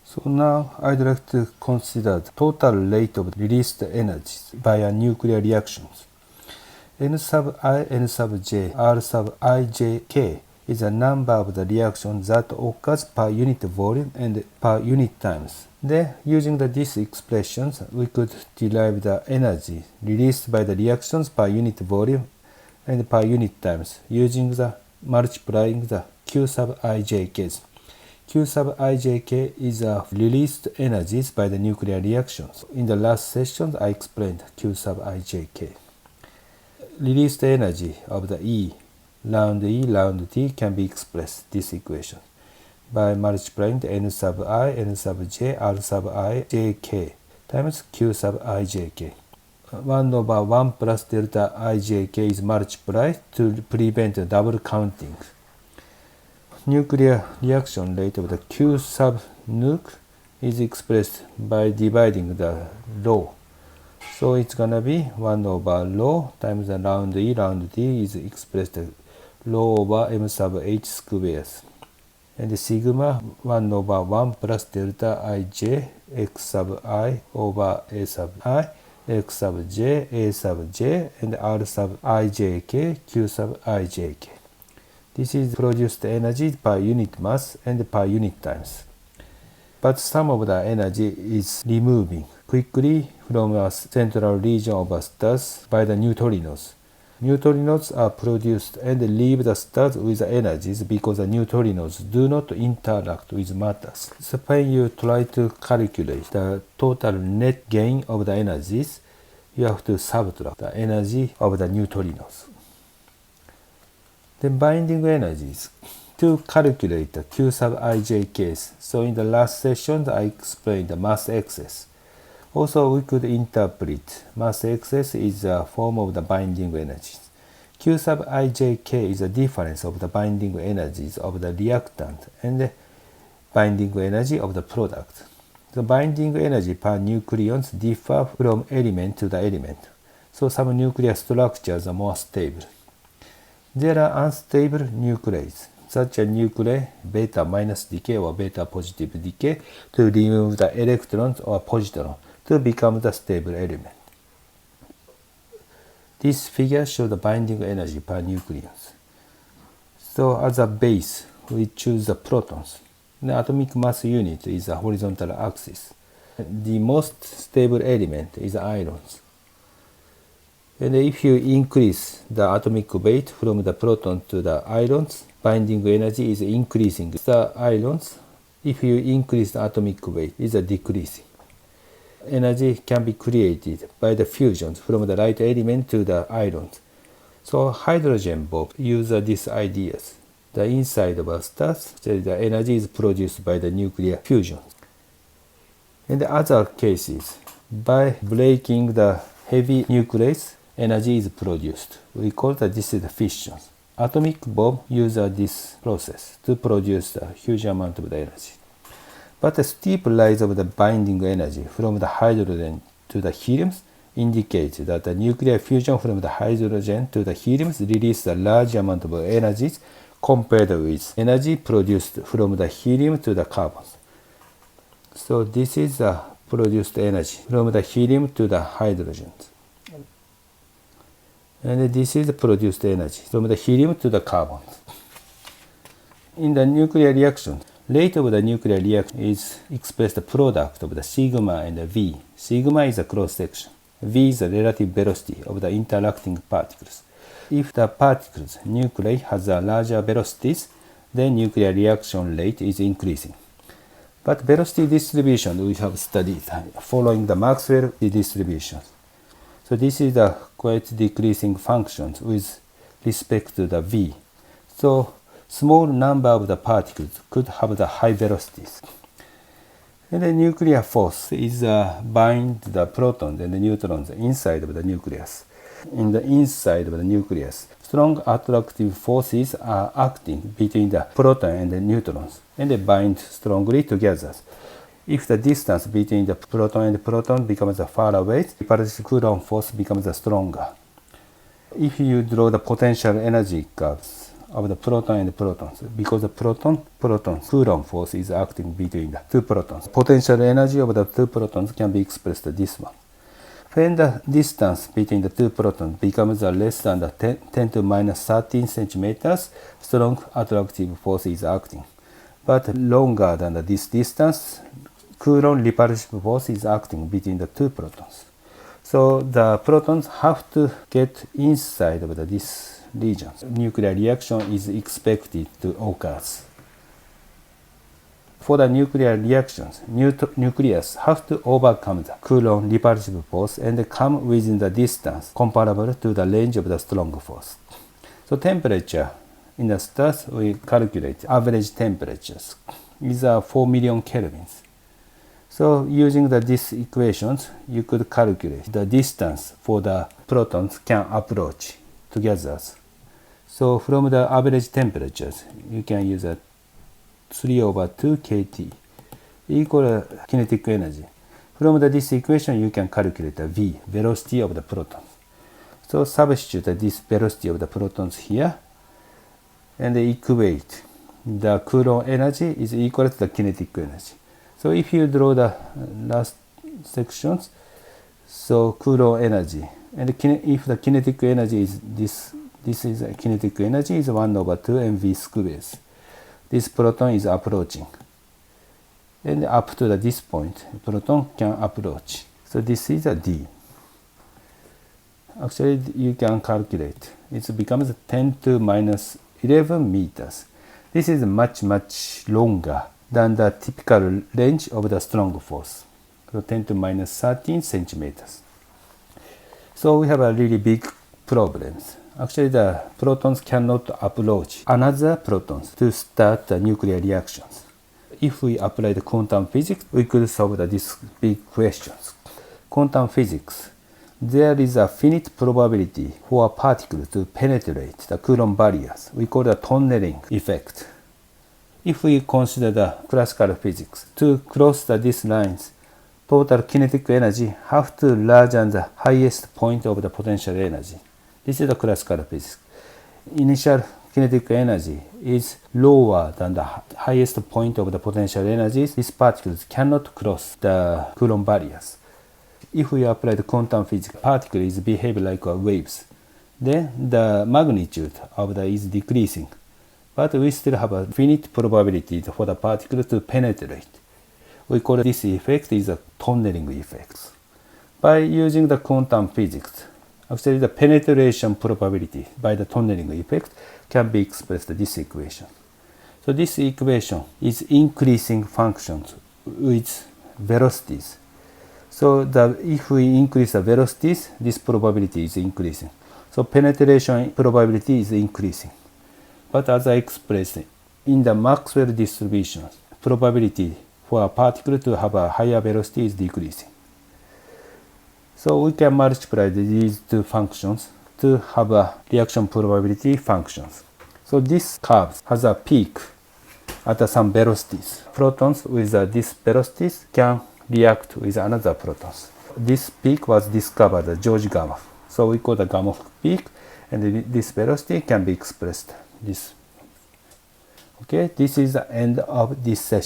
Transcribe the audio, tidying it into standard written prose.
So now I'd like to consider the total rate of released energies via nuclear reactions. N sub I, N sub j, R sub I, j, k is the number of the reactions that occurs per unit volume and per unit times. Then, using these expressions, we could derive the energy released by the reactions per unit volume and per unit times using the multiplying the Q sub ijk's. Q sub ijk is the released energies by the nuclear reactions. In the last session, I explained Q sub ijk. Released energy of the E round T can be expressed this equation by multiplying the N sub I, N sub j, R sub I, j k times Q sub ijk. 1 over 1 plus delta ijk is multiplied to prevent double counting. Nuclear reaction rate of the Q sub nuc is expressed by dividing the rho. So it's gonna be 1 over rho times the round T is expressed rho over m sub h squares. And the sigma 1 over 1 plus delta ij x sub I over a sub I, x sub j, a sub j, and r sub ijk, q sub ijk. This is produced energy per unit mass and per unit times. But some of the energy is removing quickly from a central region of a stars by the neutrinos. Neutrinos are produced and leave the stars with energies because the neutrinos do not interact with matters. So when you try to calculate the total net gain of the energies, you have to subtract the energy of the neutrinos. The binding energies. To calculate the Q sub ijk's, so in the last session I explained the mass excess. Also, we could interpret mass excess is a form of the binding energies. Q sub ijk is a difference of the binding energies of the reactant and the binding energy of the product. The binding energy per nucleons differ from element to the element, so some nuclear structures are more stable. There are unstable nuclei, such as nuclei beta minus decay or beta positive decay to remove the electrons or positron to become the stable element. This figure shows the binding energy per nucleons. So as a base, we choose the protons. The atomic mass unit is a horizontal axis. The most stable element is ions. And if you increase the atomic weight from the proton to the ions, binding energy is increasing. The ions, if you increase the atomic weight, is decreasing. Energy can be created by the fusions from the right element to the ions. So hydrogen bomb use these ideas. The inside of a star, the energy is produced by the nuclear fusion. In the other cases, by breaking the heavy nucleus, energy is produced. We call that this is the fission. Atomic bomb uses this process to produce a huge amount of the energy. But the steep rise of the binding energy from the hydrogen to the helium indicates that the nuclear fusion from the hydrogen to the helium releases a large amount of energies compared with energy produced from the helium to the carbons. So this is the produced energy from the helium to the hydrogen. And this is the produced energy from the helium to the carbon. In the nuclear reaction, rate of the nuclear reaction is expressed product of the sigma and the V. Sigma is a cross section. V is the relative velocity of the interacting particles. If the particles nuclei has a larger velocities, then nuclear reaction rate is increasing. But velocity distribution we have studied following the Maxwell distribution. So this is the quite decreasing functions with respect to the V. So small number of the particles could have the high velocities. And the nuclear force is bind the protons and the neutrons inside of the nucleus. In the inside of the nucleus, strong attractive forces are acting between the proton and the neutrons, and they bind strongly together. If the distance between the proton and the proton becomes far away, the repulsive Coulomb force becomes stronger. If you draw the potential energy curves of the proton and protons because the proton Coulomb force is acting between the two protons. Potential energy of the two protons can be expressed this one. When the distance between the two protons becomes less than the 10 to minus 13 centimeters, strong attractive force is acting. But longer than this distance, Coulomb repulsive force is acting between the two protons. So the protons have to get inside of this region. Nuclear reaction is expected to occur. For the nuclear reactions, nucleus have to overcome the Coulomb repulsive force and come within the distance comparable to the range of the strong force. So temperature in the stars, we calculate average temperatures is 4 million kelvins. So using these equations, you could calculate the distance for the protons can approach together. So from the average temperatures, you can use a 3/2 kT equal kinetic energy. From this equation, you can calculate the v, velocity of the protons. So substitute this velocity of the protons here and equate the Coulomb energy is equal to the kinetic energy. So if you draw the last sections, so Coulomb energy, and if the kinetic energy is this is a kinetic energy is 1/2 mv squares. This proton is approaching, and up to this point, proton can approach. So this is a d. Actually, you can calculate. It becomes 10 to minus 11 meters. This is much longer than the typical range of the strong force. So 10 to minus 13 centimeters. So we have a really big problems. Actually, the protons cannot approach another protons to start the nuclear reactions. If we apply the quantum physics, we could solve these big questions. Quantum physics. There is a finite probability for a particle to penetrate the Coulomb barriers. We call the tunneling effect. If we consider the classical physics, to cross these lines, total kinetic energy have to larger than the highest point of the potential energy. This is the classical physics. Initial kinetic energy is lower than the highest point of the potential energies. These particles cannot cross the Coulomb barriers. If we apply the quantum physics, particles behave like waves. Then the magnitude of the is decreasing. But we still have a finite probability for the particle to penetrate. We call this effect is a tunneling effect. By using the quantum physics, actually the penetration probability by the tunneling effect can be expressed in this equation. So this equation is increasing functions with velocities. So if we increase the velocities, this probability is increasing. So penetration probability is increasing. But as I expressed, in the Maxwell distributions, probability for a particle to have a higher velocity is decreasing. So we can multiply these two functions to have a reaction probability functions. So this curve has a peak at some velocities. Protons with these velocities can react with another protons. This peak was discovered at George Gamow. So we call the Gamow peak, and this velocity can be expressed this. Okay, this is the end of this session.